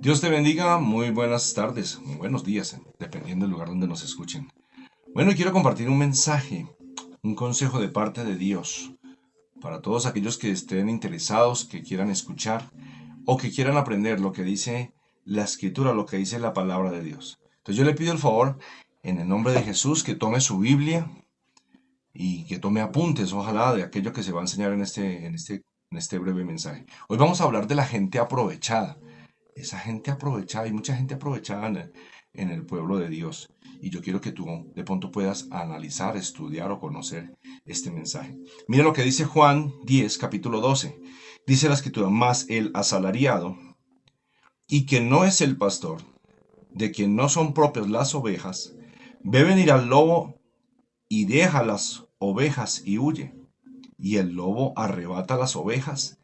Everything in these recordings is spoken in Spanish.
Dios te bendiga, muy buenas tardes, muy buenos días, dependiendo del lugar donde nos escuchen. Bueno, y quiero compartir un mensaje, un consejo de parte de Dios para todos aquellos que estén interesados, que quieran escuchar o que quieran aprender lo que dice la Escritura, lo que dice la palabra de Dios. Entonces yo le pido el favor, en el nombre de Jesús, que tome su Biblia y que tome apuntes, ojalá, de aquello que se va a enseñar en este breve mensaje. Hoy vamos a hablar de la gente aprovechada. Esa gente aprovechada, hay mucha gente aprovechada en el pueblo de Dios. Y yo quiero que tú de pronto puedas analizar, estudiar o conocer este mensaje. Mira lo que dice Juan 10, capítulo 12. Dice la escritura, mas el asalariado, y que no es el pastor, de quien no son propias las ovejas, ve venir al lobo y deja las ovejas y huye. Y el lobo arrebata las ovejas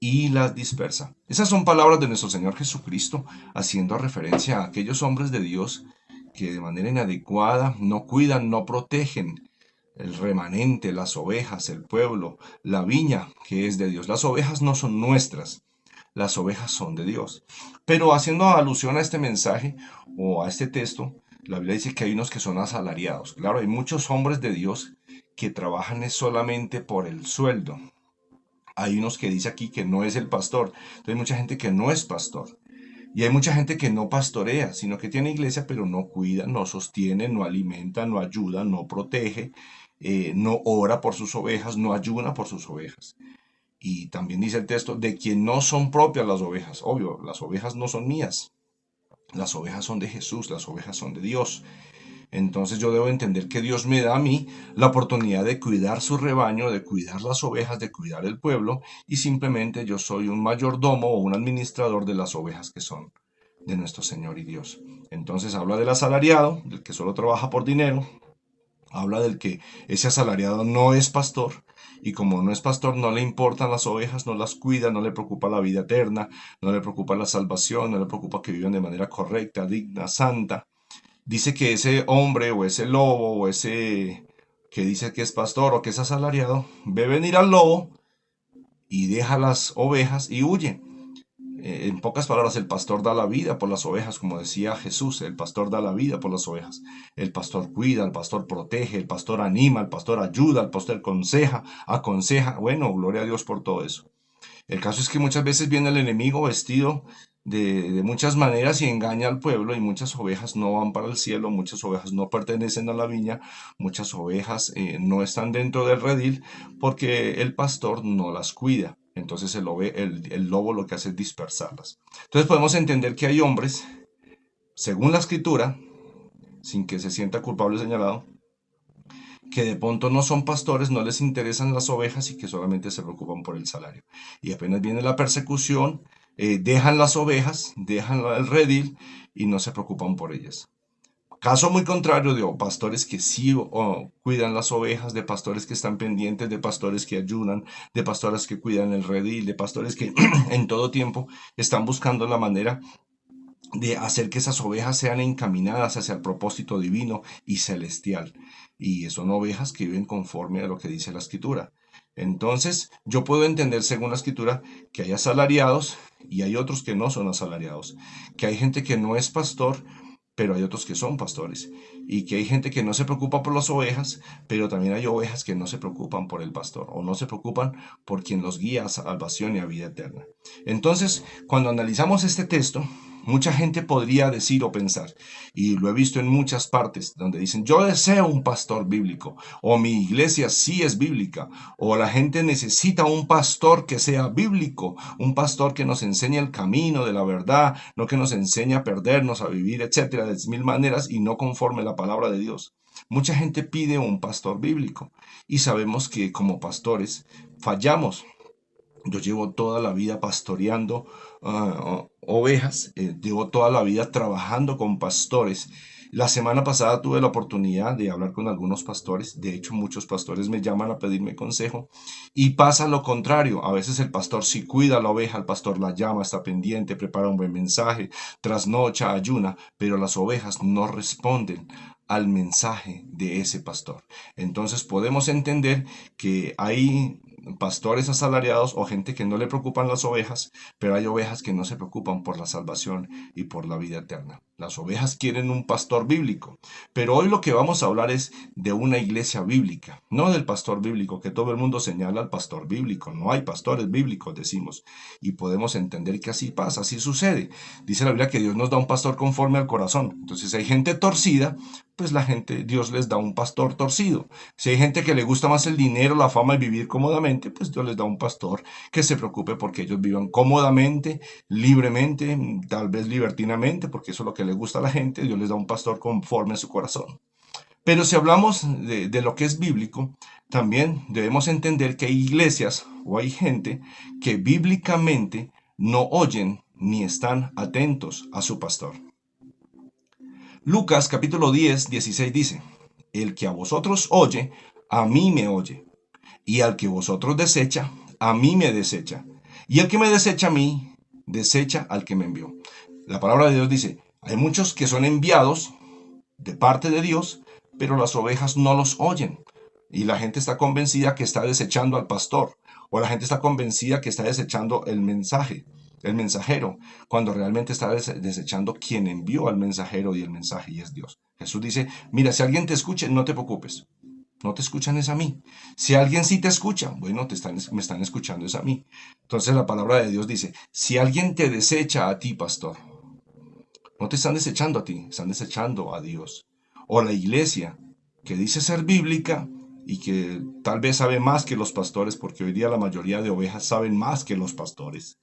y las dispersa. Esas son palabras de nuestro Señor Jesucristo, haciendo referencia a aquellos hombres de Dios que de manera inadecuada no cuidan, no protegen el remanente, las ovejas, el pueblo, la viña que es de Dios. Las ovejas no son nuestras, las ovejas son de Dios. Pero haciendo alusión a este mensaje o a este texto, la Biblia dice que hay unos que son asalariados. Claro, hay muchos hombres de Dios que trabajan solamente por el sueldo. Hay unos que dice aquí que no es el pastor. Entonces hay mucha gente que no es pastor. Y hay mucha gente que no pastorea, sino que tiene iglesia, pero no cuida, no sostiene, no alimenta, no ayuda, no protege, no ora por sus ovejas, no ayuna por sus ovejas. Y también dice el texto, de quien no son propias las ovejas. Obvio, las ovejas no son mías. Las ovejas son de Jesús, las ovejas son de Dios. Entonces yo debo entender que Dios me da a mí la oportunidad de cuidar su rebaño, de cuidar las ovejas, de cuidar el pueblo, y simplemente yo soy un mayordomo o un administrador de las ovejas que son de nuestro Señor y Dios. Entonces habla del asalariado, del que solo trabaja por dinero, habla del que ese asalariado no es pastor, y como no es pastor, no le importan las ovejas, no las cuida, no le preocupa la vida eterna, no le preocupa la salvación, no le preocupa que vivan de manera correcta, digna, santa. Dice que ese hombre o ese lobo o ese que dice que es pastor o que es asalariado, ve venir al lobo y deja las ovejas y huye. En pocas palabras, el pastor da la vida por las ovejas, como decía Jesús, el pastor da la vida por las ovejas. El pastor cuida, el pastor protege, el pastor anima, el pastor ayuda, el pastor aconseja. Bueno, gloria a Dios por todo eso. El caso es que muchas veces viene el enemigo vestido de muchas maneras y engaña al pueblo, y muchas ovejas no van para el cielo, muchas ovejas no pertenecen a la viña, muchas ovejas no están dentro del redil porque el pastor no las cuida. Entonces el lobo lo que hace es dispersarlas. Entonces podemos entender que hay hombres, según la escritura, sin que se sienta culpable o señalado, que de pronto no son pastores, no les interesan las ovejas y que solamente se preocupan por el salario. Y apenas viene la persecución, dejan las ovejas, dejan el redil y no se preocupan por ellas. Caso muy contrario de pastores que sí cuidan las ovejas, de pastores que están pendientes, de pastores que ayunan, de pastores que cuidan el redil, de pastores que en todo tiempo están buscando la manera de hacer que esas ovejas sean encaminadas hacia el propósito divino y celestial. Y son ovejas que viven conforme a lo que dice la escritura. Entonces, yo puedo entender según la escritura que hay asalariados y hay otros que no son asalariados, que hay gente que no es pastor, pero hay otros que son pastores, y que hay gente que no se preocupa por las ovejas, pero también hay ovejas que no se preocupan por el pastor o no se preocupan por quien los guía a salvación y a vida eterna. Entonces, cuando analizamos este texto, mucha gente podría decir o pensar, y lo he visto en muchas partes, donde dicen, yo deseo un pastor bíblico, o mi iglesia sí es bíblica, o la gente necesita un pastor que sea bíblico, un pastor que nos enseñe el camino de la verdad, no que nos enseñe a perdernos, a vivir, etcétera, de mil maneras y no conforme la palabra de Dios. Mucha gente pide un pastor bíblico y sabemos que como pastores fallamos. Yo llevo toda la vida pastoreando ovejas, llevo toda la vida trabajando con pastores. La semana pasada tuve la oportunidad de hablar con algunos pastores. De hecho, muchos pastores me llaman a pedirme consejo y pasa lo contrario. A veces el pastor sí cuida a la oveja, el pastor la llama, está pendiente, prepara un buen mensaje, trasnocha, ayuna, pero las ovejas no responden al mensaje de ese pastor. Entonces podemos entender que hay pastores asalariados o gente que no le preocupan las ovejas, pero hay ovejas que no se preocupan por la salvación y por la vida eterna. Las ovejas quieren un pastor bíblico, pero hoy lo que vamos a hablar es de una iglesia bíblica, no del pastor bíblico, que todo el mundo señala al pastor bíblico. No hay pastores bíblicos, decimos, y podemos entender que así pasa, así sucede. Dice la Biblia que Dios nos da un pastor conforme al corazón. Entonces, si hay gente torcida, pues Dios les da un pastor torcido. Si hay gente que le gusta más el dinero, la fama y vivir cómodamente, pues Dios les da un pastor que se preocupe porque ellos vivan cómodamente, libremente, tal vez libertinamente, porque eso es lo que le gusta a la gente. Dios les da un pastor conforme a su corazón. Pero si hablamos de lo que es bíblico, también debemos entender que hay iglesias o hay gente que bíblicamente no oyen ni están atentos a su pastor. Lucas capítulo 10, 16 dice: el que a vosotros oye, a mí me oye, y al que vosotros desecha, a mí me desecha, y el que me desecha a mí, desecha al que me envió. La palabra de Dios dice, hay muchos que son enviados de parte de Dios, pero las ovejas no los oyen. Y la gente está convencida que está desechando al pastor, o la gente está convencida que está desechando el mensaje, el mensajero, cuando realmente está desechando quien envió al mensajero y el mensaje, y es Dios. Jesús dice, mira, si alguien te escuche, no te preocupes. No te escuchan es a mí. Si alguien sí te escucha, bueno, me están escuchando es a mí. Entonces la palabra de Dios dice, si alguien te desecha a ti, pastor, no te están desechando a ti, están desechando a Dios. O la iglesia, que dice ser bíblica y que tal vez sabe más que los pastores, porque hoy día la mayoría de ovejas saben más que los pastores.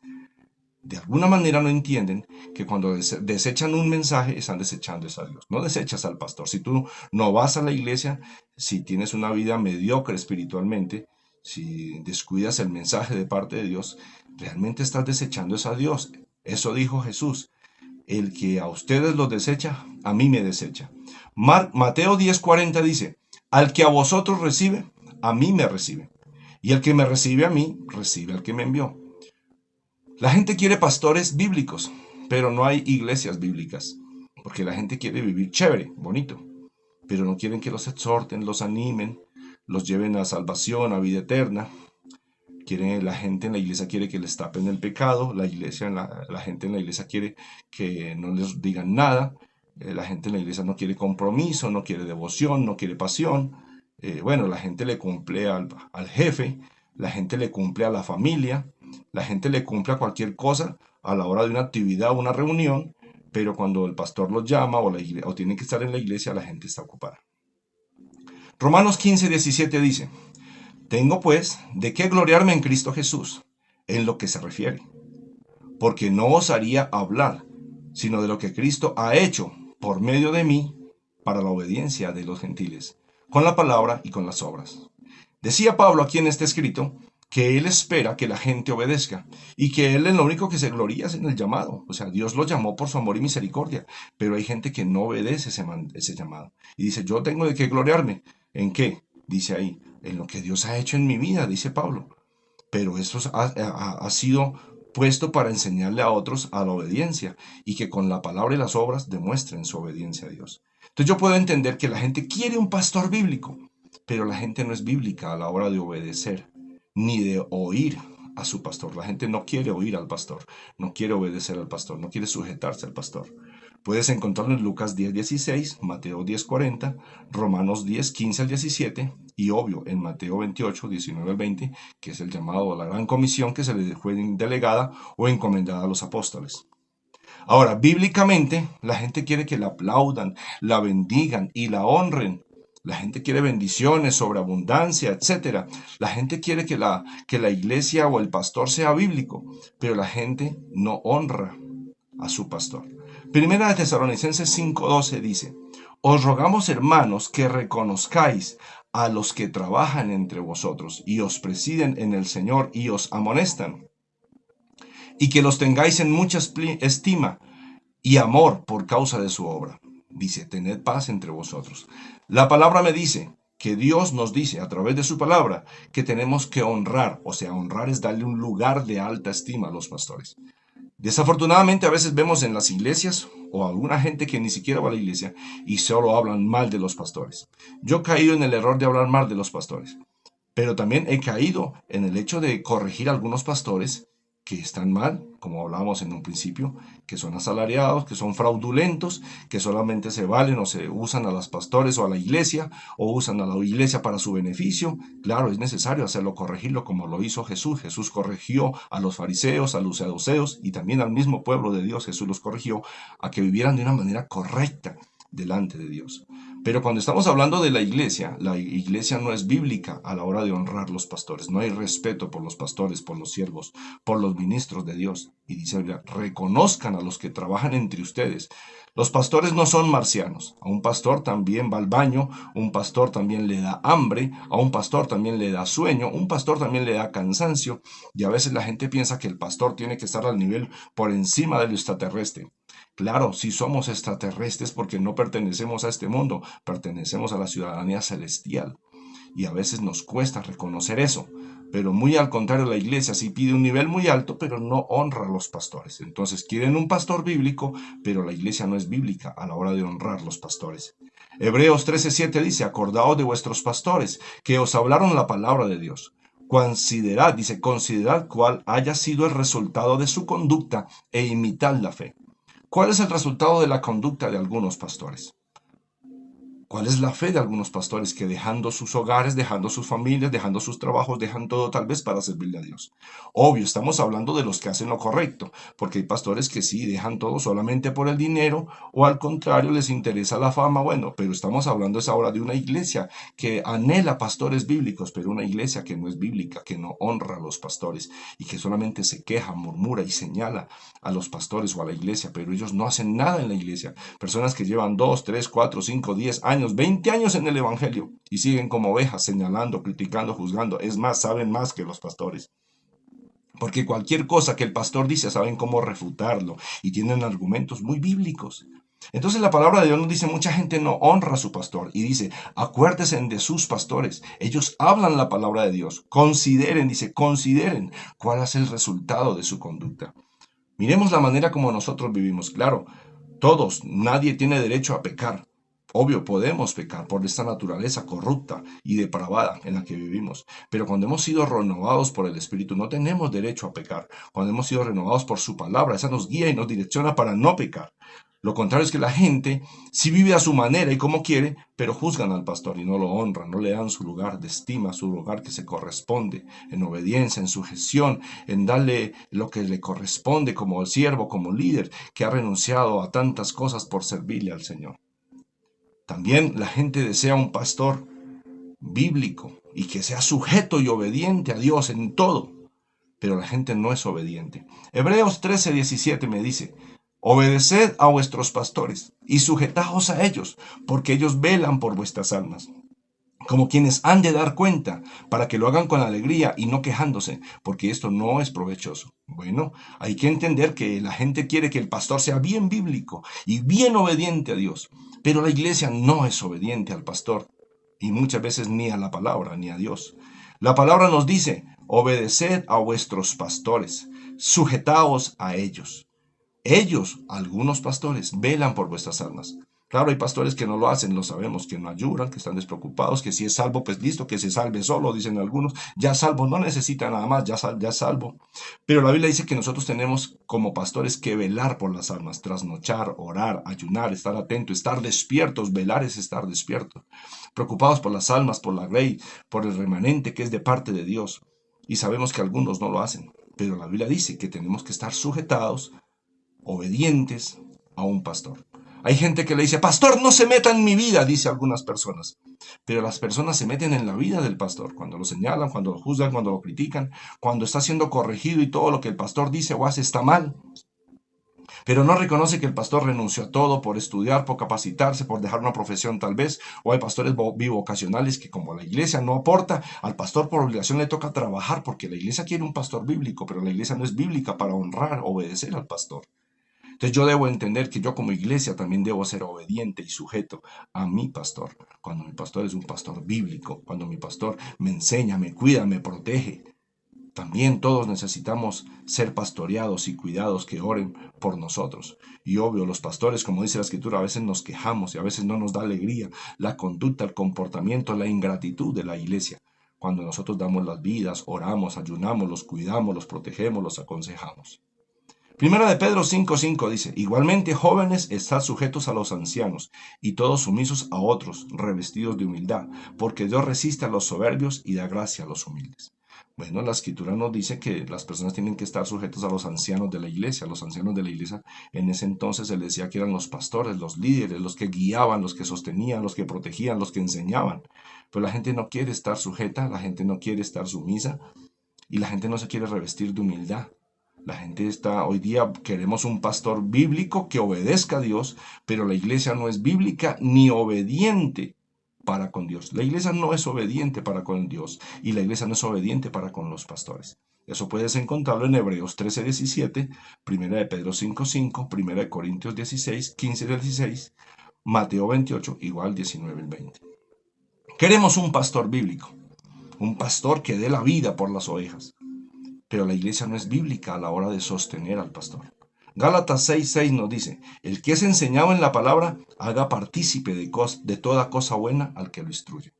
De alguna manera no entienden que cuando desechan un mensaje, están desechando a Dios. No desechas al pastor. Si tú no vas a la iglesia, si tienes una vida mediocre espiritualmente, si descuidas el mensaje de parte de Dios, realmente estás desechando a Dios. Eso dijo Jesús. El que a ustedes los desecha, a mí me desecha. Mateo 10:40 dice, al que a vosotros recibe, a mí me recibe. Y el que me recibe a mí, recibe al que me envió. La gente quiere pastores bíblicos, pero no hay iglesias bíblicas, porque la gente quiere vivir chévere, bonito, pero no quieren que los exhorten, los animen, los lleven a salvación, a vida eterna. La gente en la iglesia quiere que les tapen el pecado, la gente en la iglesia quiere que no les digan nada, la gente en la iglesia no quiere compromiso, no quiere devoción, no quiere pasión. Bueno, la gente le cumple al jefe, la gente le cumple a la familia, la gente le cumple a cualquier cosa a la hora de una actividad o una reunión, pero cuando el pastor los llama o tienen que estar en la iglesia, la gente está ocupada. Romanos 15:17 dice, tengo pues de qué gloriarme en Cristo Jesús, en lo que se refiere, porque no osaría hablar, sino de lo que Cristo ha hecho por medio de mí para la obediencia de los gentiles, con la palabra y con las obras. Decía Pablo aquí en este escrito que él espera que la gente obedezca y que él en lo único que se gloria es en el llamado. O sea, Dios lo llamó por su amor y misericordia, pero hay gente que no obedece ese llamado. Y dice, yo tengo de qué gloriarme. ¿En qué? Dice ahí, en lo que Dios ha hecho en mi vida, dice Pablo. Pero esto ha sido puesto para enseñarle a otros a la obediencia y que con la palabra y las obras demuestren su obediencia a Dios. Entonces yo puedo entender que la gente quiere un pastor bíblico, pero la gente no es bíblica a la hora de obedecer ni de oír a su pastor. La gente no quiere oír al pastor, no quiere obedecer al pastor, no quiere sujetarse al pastor. Puedes encontrarlo en Lucas 10:16, Mateo 10:40, Romanos 10:15 al 17 y obvio en Mateo 28:19 al 20, que es el llamado a la gran comisión que se le fue delegada o encomendada a los apóstoles. Ahora, bíblicamente, la gente quiere que la aplaudan, la bendigan y la honren. La gente quiere bendiciones, sobreabundancia, etc. La gente quiere que la iglesia o el pastor sea bíblico, pero la gente no honra a su pastor. Primera de Tesalonicenses 5:12 dice, os rogamos, hermanos, que reconozcáis a los que trabajan entre vosotros y os presiden en el Señor y os amonestan, y que los tengáis en mucha estima y amor por causa de su obra. Dice, tened paz entre vosotros. La palabra me dice que Dios nos dice a través de su palabra que tenemos que honrar, o sea, honrar es darle un lugar de alta estima a los pastores. Desafortunadamente a veces vemos en las iglesias o alguna gente que ni siquiera va a la iglesia y solo hablan mal de los pastores. Yo he caído en el error de hablar mal de los pastores, pero también he caído en el hecho de corregir a algunos pastores que están mal, como hablábamos en un principio, que son asalariados, que son fraudulentos, que solamente se valen o se usan a los pastores o a la iglesia, o usan a la iglesia para su beneficio. Claro, es necesario hacerlo, corregirlo como lo hizo Jesús. Jesús corrigió a los fariseos, a los saduceos y también al mismo pueblo de Dios. Jesús los corrigió a que vivieran de una manera correcta delante de Dios. Pero cuando estamos hablando de la iglesia no es bíblica a la hora de honrar los pastores. No hay respeto por los pastores, por los siervos, por los ministros de Dios. Y dice, reconozcan a los que trabajan entre ustedes. Los pastores no son marcianos. A un pastor también va al baño, un pastor también le da hambre, a un pastor también le da sueño, un pastor también le da cansancio. Y a veces la gente piensa que el pastor tiene que estar al nivel por encima del extraterrestre. Claro, sí somos extraterrestres porque no pertenecemos a este mundo, pertenecemos a la ciudadanía celestial. Y a veces nos cuesta reconocer eso. Pero muy al contrario, la iglesia sí pide un nivel muy alto, pero no honra a los pastores. Entonces quieren un pastor bíblico, pero la iglesia no es bíblica a la hora de honrar los pastores. Hebreos 13:7 dice, acordaos de vuestros pastores, que os hablaron la palabra de Dios. Considerad cuál haya sido el resultado de su conducta e imitad la fe. ¿Cuál es el resultado de la conducta de algunos pastores? ¿Cuál es la fe de algunos pastores que dejando sus hogares, dejando sus familias, dejando sus trabajos, dejan todo tal vez para servirle a Dios? Obvio, estamos hablando de los que hacen lo correcto, porque hay pastores que sí dejan todo solamente por el dinero o al contrario les interesa la fama. Bueno, pero estamos hablando es ahora de una iglesia que anhela pastores bíblicos, pero una iglesia que no es bíblica, que no honra a los pastores y que solamente se queja, murmura y señala a los pastores o a la iglesia, pero ellos no hacen nada en la iglesia. Personas que llevan 2, 3, 4, 5, 10 años, 20 años en el evangelio y siguen como ovejas señalando, criticando, juzgando. Es más, saben más que los pastores. Porque cualquier cosa que el pastor dice saben cómo refutarlo y tienen argumentos muy bíblicos. Entonces la palabra de Dios nos dice, mucha gente no honra a su pastor y dice, acuérdense de sus pastores. Ellos hablan la palabra de Dios. Consideren, dice, consideren cuál es el resultado de su conducta. Miremos la manera como nosotros vivimos. Claro, todos, nadie tiene derecho a pecar. Obvio, podemos pecar por esta naturaleza corrupta y depravada en la que vivimos, pero cuando hemos sido renovados por el Espíritu no tenemos derecho a pecar. Cuando hemos sido renovados por su palabra, esa nos guía y nos direcciona para no pecar. Lo contrario es que la gente sí vive a su manera y como quiere, pero juzgan al pastor y no lo honran, no le dan su lugar de estima, su lugar que se corresponde, en obediencia, en sujeción, en darle lo que le corresponde como siervo, como líder, que ha renunciado a tantas cosas por servirle al Señor. También la gente desea un pastor bíblico y que sea sujeto y obediente a Dios en todo, pero la gente no es obediente. Hebreos 13:17 me dice, obedeced a vuestros pastores y sujetaos a ellos, porque ellos velan por vuestras almas, como quienes han de dar cuenta, para que lo hagan con alegría y no quejándose, porque esto no es provechoso. Bueno, hay que entender que la gente quiere que el pastor sea bien bíblico y bien obediente a Dios, pero la iglesia no es obediente al pastor, y muchas veces ni a la palabra, ni a Dios. La palabra nos dice, obedeced a vuestros pastores, sujetaos a ellos. Ellos, algunos pastores, velan por vuestras almas. Claro, hay pastores que no lo hacen, lo sabemos, que no ayudan, que están despreocupados, que si es salvo, pues listo, que se salve solo, dicen algunos. Ya salvo, no necesita nada más, ya salvo. Pero la Biblia dice que nosotros tenemos como pastores que velar por las almas, trasnochar, orar, ayunar, estar atentos, estar despiertos. Velar es estar despiertos. Preocupados por las almas, por la ley, por el remanente que es de parte de Dios. Y sabemos que algunos no lo hacen. Pero la Biblia dice que tenemos que estar sujetados, obedientes a un pastor. Hay gente que le dice, pastor, no se meta en mi vida, dice algunas personas. Pero las personas se meten en la vida del pastor, cuando lo señalan, cuando lo juzgan, cuando lo critican, cuando está siendo corregido y todo lo que el pastor dice o hace está mal. Pero no reconoce que el pastor renunció a todo por estudiar, por capacitarse, por dejar una profesión tal vez. O hay pastores bivocacionales que como la iglesia no aporta, al pastor por obligación le toca trabajar porque la iglesia quiere un pastor bíblico, pero la iglesia no es bíblica para honrar, obedecer al pastor. Entonces yo debo entender que yo como iglesia también debo ser obediente y sujeto a mi pastor. Cuando mi pastor es un pastor bíblico, cuando mi pastor me enseña, me cuida, me protege. También todos necesitamos ser pastoreados y cuidados que oren por nosotros. Y obvio, los pastores, como dice la Escritura, a veces nos quejamos y a veces no nos da alegría la conducta, el comportamiento, la ingratitud de la iglesia. cuando nosotros damos las vidas, oramos, ayunamos, los cuidamos, los protegemos, los aconsejamos. Primera de Pedro 5:5 dice, igualmente jóvenes, estad sujetos a los ancianos, y todos sumisos a otros, revestidos de humildad, porque Dios resiste a los soberbios y da gracia a los humildes. Bueno, la escritura nos dice que las personas tienen que estar sujetos a los ancianos de la iglesia. Los ancianos de la iglesia en ese entonces se les decía que eran los pastores, los líderes, los que guiaban, los que sostenían, los que protegían, los que enseñaban. Pero la gente no quiere estar sujeta, la gente no quiere estar sumisa y la gente no se quiere revestir de humildad. La gente está, hoy día queremos un pastor bíblico que obedezca a Dios, pero la iglesia no es bíblica ni obediente para con Dios. La iglesia no es obediente para con Dios y la iglesia no es obediente para con los pastores. Eso puedes encontrarlo en Hebreos 13:17, 1 de Pedro 5:5, 1 de Corintios 16, 15-16, Mateo 28, igual 19-20. Queremos un pastor bíblico, un pastor que dé la vida por las ovejas. Pero la iglesia no es bíblica a la hora de sostener al pastor. Gálatas 6:6 nos dice, el que es enseñado en la palabra, haga partícipe de toda cosa buena al que lo instruye.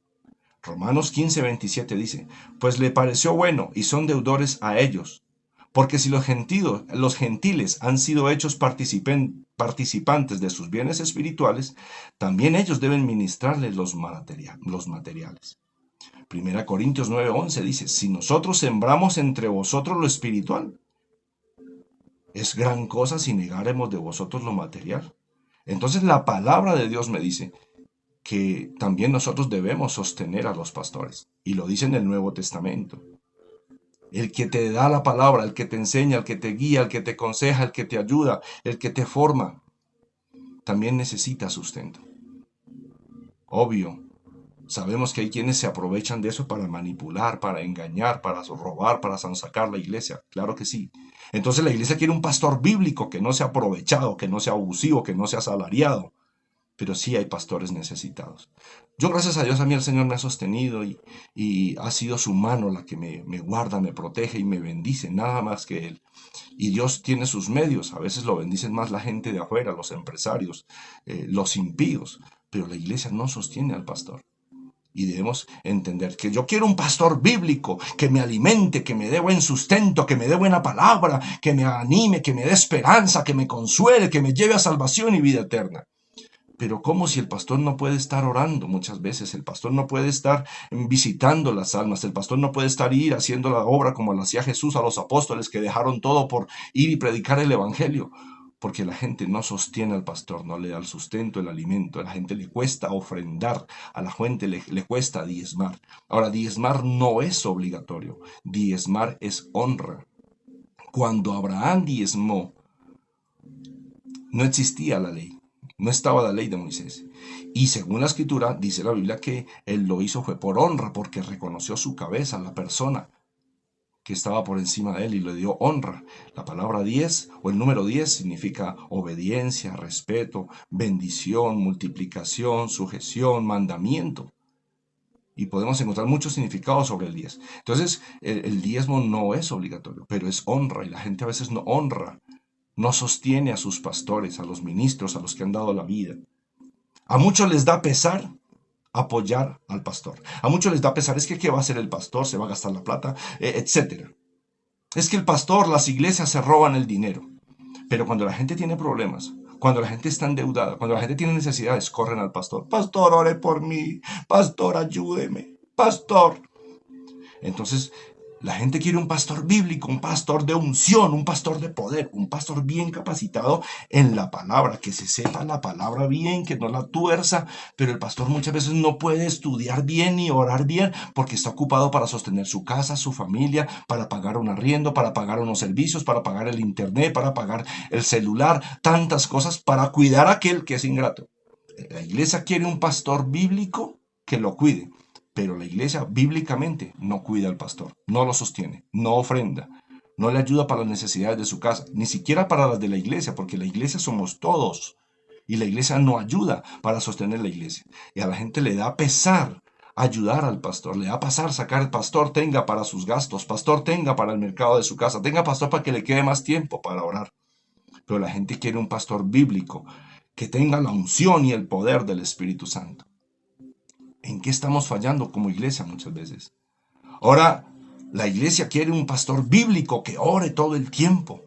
Romanos 15:27 dice, pues le pareció bueno y son deudores a ellos, porque si los gentiles han sido hechos participantes de sus bienes espirituales, también ellos deben ministrarles los materiales. Primera Corintios 9:11 dice, si nosotros sembramos entre vosotros lo espiritual, es gran cosa si negaremos de vosotros lo material. Entonces la palabra de Dios me dice que también nosotros debemos sostener a los pastores. Y lo dice en el Nuevo Testamento. El que te da la palabra, el que te enseña, el que te guía, el que te aconseja, el que te ayuda, el que te forma, también necesita sustento. Obvio. Sabemos que hay quienes se aprovechan de eso para manipular, para engañar, para robar, para sacar la iglesia. Claro que sí. Entonces la iglesia quiere un pastor bíblico que no sea aprovechado, que no sea abusivo, que no sea asalariado. Pero sí hay pastores necesitados. Yo, gracias a Dios, a mí el Señor me ha sostenido y ha sido su mano la que me guarda, me protege y me bendice, nada más que Él. Y Dios tiene sus medios. A veces lo bendicen más la gente de afuera, los empresarios, los impíos. Pero la iglesia no sostiene al pastor. Y debemos entender que yo quiero un pastor bíblico que me alimente, que me dé buen sustento, que me dé buena palabra, que me anime, que me dé esperanza, que me consuele, que me lleve a salvación y vida eterna. Pero ¿cómo si el pastor no puede estar orando muchas veces? El pastor no puede estar visitando las almas. El pastor no puede estar haciendo la obra como lo hacía Jesús a los apóstoles que dejaron todo por ir y predicar el evangelio. Porque la gente no sostiene al pastor, no le da el sustento, el alimento. A la gente le cuesta ofrendar, a la gente le cuesta diezmar. Ahora, diezmar no es obligatorio, diezmar es honra. Cuando Abraham diezmó, no existía la ley, no estaba la ley de Moisés. Y según la escritura, dice la Biblia que él lo hizo fue por honra, porque reconoció su cabeza, la persona que estaba por encima de él y le dio honra. La palabra 10 o el número 10 significa obediencia, respeto, bendición, multiplicación, sujeción, mandamiento. Y podemos encontrar muchos significados sobre el 10. Entonces, el diezmo no es obligatorio, pero es honra y la gente a veces no honra, no sostiene a sus pastores, a los ministros, a los que han dado la vida. A muchos les da pesar apoyar al pastor. A muchos les da pesar, es que ¿qué va a hacer el pastor? Se va a gastar la plata, etc. Es que el pastor, las iglesias se roban el dinero. Pero cuando la gente tiene problemas, cuando la gente está endeudada, cuando la gente tiene necesidades, corren al pastor. Pastor, ore por mí. Pastor, ayúdeme. Pastor. Entonces, la gente quiere un pastor bíblico, un pastor de unción, un pastor de poder, un pastor bien capacitado en la palabra, que se sepa la palabra bien, que no la tuerza, pero el pastor muchas veces no puede estudiar bien ni orar bien porque está ocupado para sostener su casa, su familia, para pagar un arriendo, para pagar unos servicios, para pagar el internet, para pagar el celular, tantas cosas para cuidar a aquel que es ingrato. La iglesia quiere un pastor bíblico que lo cuide. Pero la iglesia bíblicamente no cuida al pastor, no lo sostiene, no ofrenda, no le ayuda para las necesidades de su casa, ni siquiera para las de la iglesia, porque la iglesia somos todos y la iglesia no ayuda para sostener la iglesia. Y a la gente le da pesar ayudar al pastor, le da pesar sacar el pastor, tenga para sus gastos, pastor tenga para el mercado de su casa, tenga pastor para que le quede más tiempo para orar. Pero la gente quiere un pastor bíblico que tenga la unción y el poder del Espíritu Santo. ¿En qué estamos fallando como iglesia muchas veces? Ahora, la iglesia quiere un pastor bíblico que ore todo el tiempo.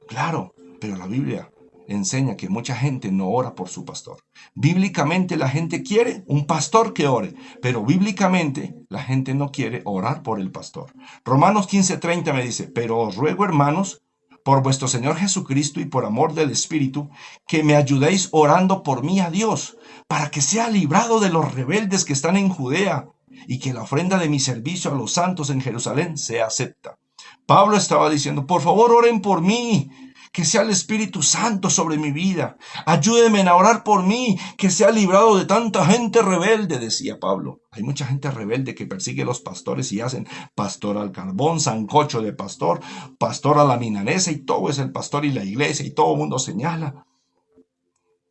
Claro, pero la Biblia enseña que mucha gente no ora por su pastor. Bíblicamente la gente quiere un pastor que ore, pero bíblicamente la gente no quiere orar por el pastor. Romanos 15:30 me dice, pero os ruego, hermanos, por vuestro Señor Jesucristo y por amor del Espíritu, que me ayudéis orando por mí a Dios, para que sea librado de los rebeldes que están en Judea, y que la ofrenda de mi servicio a los santos en Jerusalén sea acepta. Pablo estaba diciendo, por favor, oren por mí, que sea el Espíritu Santo sobre mi vida. Ayúdenme a orar por mí, que sea librado de tanta gente rebelde, decía Pablo. Hay mucha gente rebelde que persigue a los pastores y hacen pastor al carbón, sancocho de pastor, pastor a la milanesa, y todo es el pastor y la iglesia, y todo el mundo señala.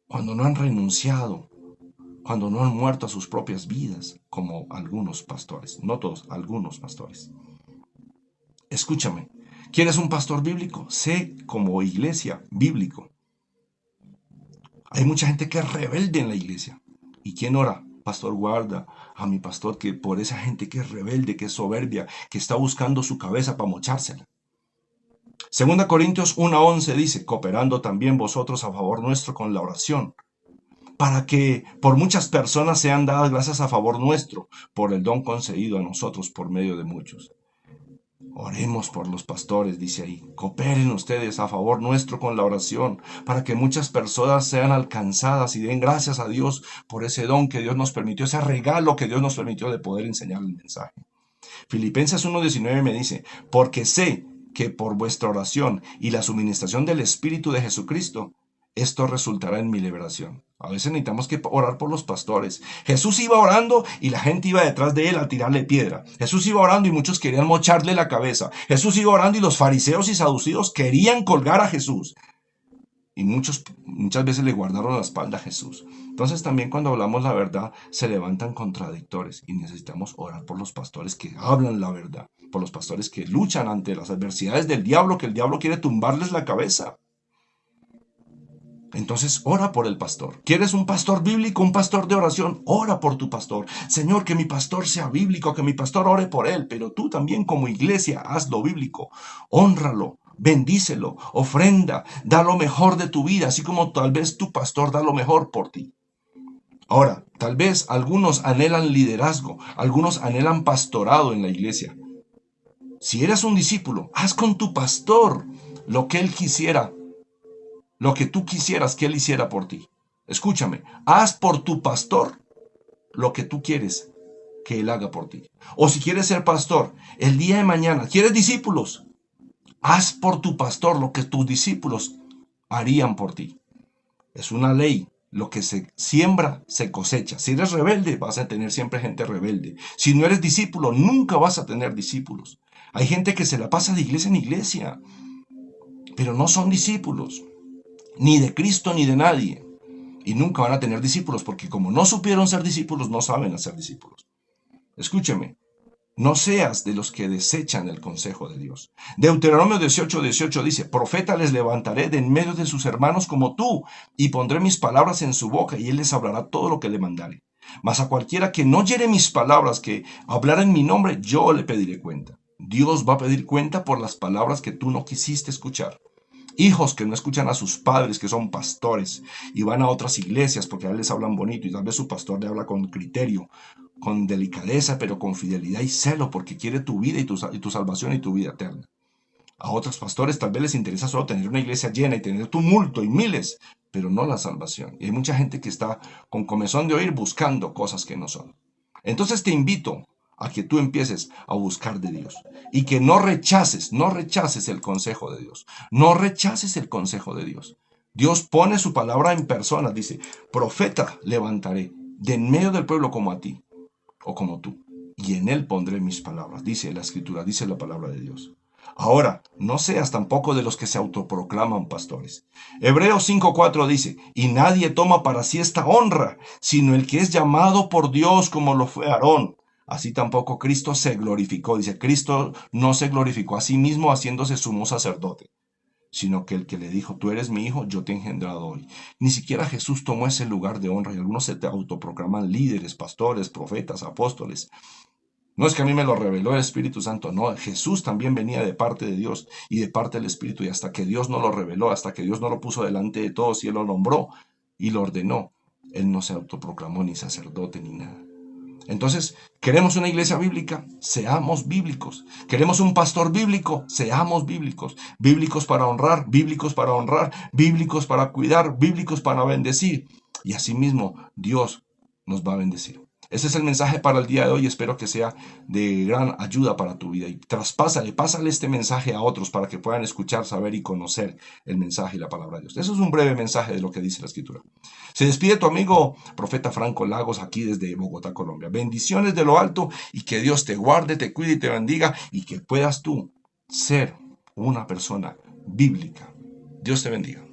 Cuando no han renunciado, cuando no han muerto a sus propias vidas, como algunos pastores, no todos, algunos pastores. Escúchame, ¿quieres un pastor bíblico? Sé como iglesia bíblico. Hay mucha gente que es rebelde en la iglesia. ¿Y quién ora? Pastor, guarda a mi pastor, que por esa gente que es rebelde, que es soberbia, que está buscando su cabeza para mochársela. Segunda Corintios 1:11 dice, cooperando también vosotros a favor nuestro con la oración, para que por muchas personas sean dadas gracias a favor nuestro, por el don concedido a nosotros por medio de muchos. Oremos por los pastores, dice ahí. Cooperen ustedes a favor nuestro con la oración, para que muchas personas sean alcanzadas y den gracias a Dios por ese don que Dios nos permitió, ese regalo que Dios nos permitió de poder enseñar el mensaje. Filipenses 1:19 me dice, porque sé que por vuestra oración y la suministración del Espíritu de Jesucristo, esto resultará en mi liberación. A veces necesitamos que orar por los pastores. Jesús iba orando y la gente iba detrás de él a tirarle piedra. Jesús iba orando y muchos querían mocharle la cabeza. Jesús iba orando y los fariseos y saduceos querían colgar a Jesús. Y muchas veces le guardaron la espalda a Jesús. Entonces también cuando hablamos la verdad se levantan contradictores y necesitamos orar por los pastores que hablan la verdad, por los pastores que luchan ante las adversidades del diablo, que el diablo quiere tumbarles la cabeza. Entonces ora por el pastor. ¿Quieres un pastor bíblico, un pastor de oración? Ora por tu pastor. Señor, que mi pastor sea bíblico, que mi pastor ore por él, pero tú también como iglesia hazlo bíblico. Hónralo, bendícelo, ofrenda, da lo mejor de tu vida, así como tal vez tu pastor da lo mejor por ti. Ahora, tal vez algunos anhelan liderazgo, algunos anhelan pastorado en la iglesia. Si eres un discípulo, haz con tu pastor lo que él quisiera, lo que tú quisieras que él hiciera por ti. Escúchame, haz por tu pastor lo que tú quieres que él haga por ti. O si quieres ser pastor, el día de mañana, ¿quieres discípulos? Haz por tu pastor lo que tus discípulos harían por ti. Es una ley. Lo que se siembra, se cosecha. Si eres rebelde, vas a tener siempre gente rebelde. Si no eres discípulo, nunca vas a tener discípulos. Hay gente que se la pasa de iglesia en iglesia, pero no son discípulos, ni de Cristo ni de nadie. Y nunca van a tener discípulos, porque como no supieron ser discípulos, no saben hacer discípulos. Escúcheme, no seas de los que desechan el consejo de Dios. Deuteronomio 18:18 dice, profeta les levantaré de en medio de sus hermanos como tú, y pondré mis palabras en su boca, y él les hablará todo lo que le mandare. Mas a cualquiera que no oyere mis palabras, que hablara en mi nombre, yo le pediré cuenta. Dios va a pedir cuenta por las palabras que tú no quisiste escuchar. Hijos que no escuchan a sus padres, que son pastores, y van a otras iglesias porque a él les hablan bonito, y tal vez su pastor le habla con criterio, con delicadeza, pero con fidelidad y celo, porque quiere tu vida y tu salvación y tu vida eterna. A otros pastores tal vez les interesa solo tener una iglesia llena y tener tumulto y miles, pero no la salvación. Y hay mucha gente que está con comezón de oír buscando cosas que no son. Entonces te invito a que tú empieces a buscar de Dios y que no rechaces el consejo de Dios. No rechaces el consejo de Dios. Dios pone su palabra en persona, dice, profeta levantaré de en medio del pueblo como a ti o como tú, y en él pondré mis palabras, dice la escritura, dice la palabra de Dios. Ahora, no seas tampoco de los que se autoproclaman pastores. Hebreos 5:4 dice, y nadie toma para sí esta honra, sino el que es llamado por Dios como lo fue Aarón. Así tampoco Cristo se glorificó. Dice, Cristo no se glorificó a sí mismo haciéndose sumo sacerdote, sino que el que le dijo, tú eres mi hijo, yo te he engendrado hoy. Ni siquiera Jesús tomó ese lugar de honra, y algunos se autoproclaman líderes, pastores, profetas, apóstoles. No es que a mí me lo reveló el Espíritu Santo, no, Jesús también venía de parte de Dios y de parte del Espíritu, y hasta que Dios no lo reveló, hasta que Dios no lo puso delante de todos y Él lo nombró y lo ordenó, Él no se autoproclamó ni sacerdote ni nada. Entonces, ¿queremos una iglesia bíblica? Seamos bíblicos. ¿Queremos un pastor bíblico? Seamos bíblicos. Bíblicos para honrar, bíblicos para honrar, bíblicos para cuidar, bíblicos para bendecir. Y asimismo, Dios nos va a bendecir. Ese es el mensaje para el día de hoy. Espero que sea de gran ayuda para tu vida. Y pásale este mensaje a otros para que puedan escuchar, saber y conocer el mensaje y la palabra de Dios. Eso es un breve mensaje de lo que dice la Escritura. Se despide tu amigo profeta Franco Lagos aquí desde Bogotá, Colombia. Bendiciones de lo alto y que Dios te guarde, te cuide y te bendiga y que puedas tú ser una persona bíblica. Dios te bendiga.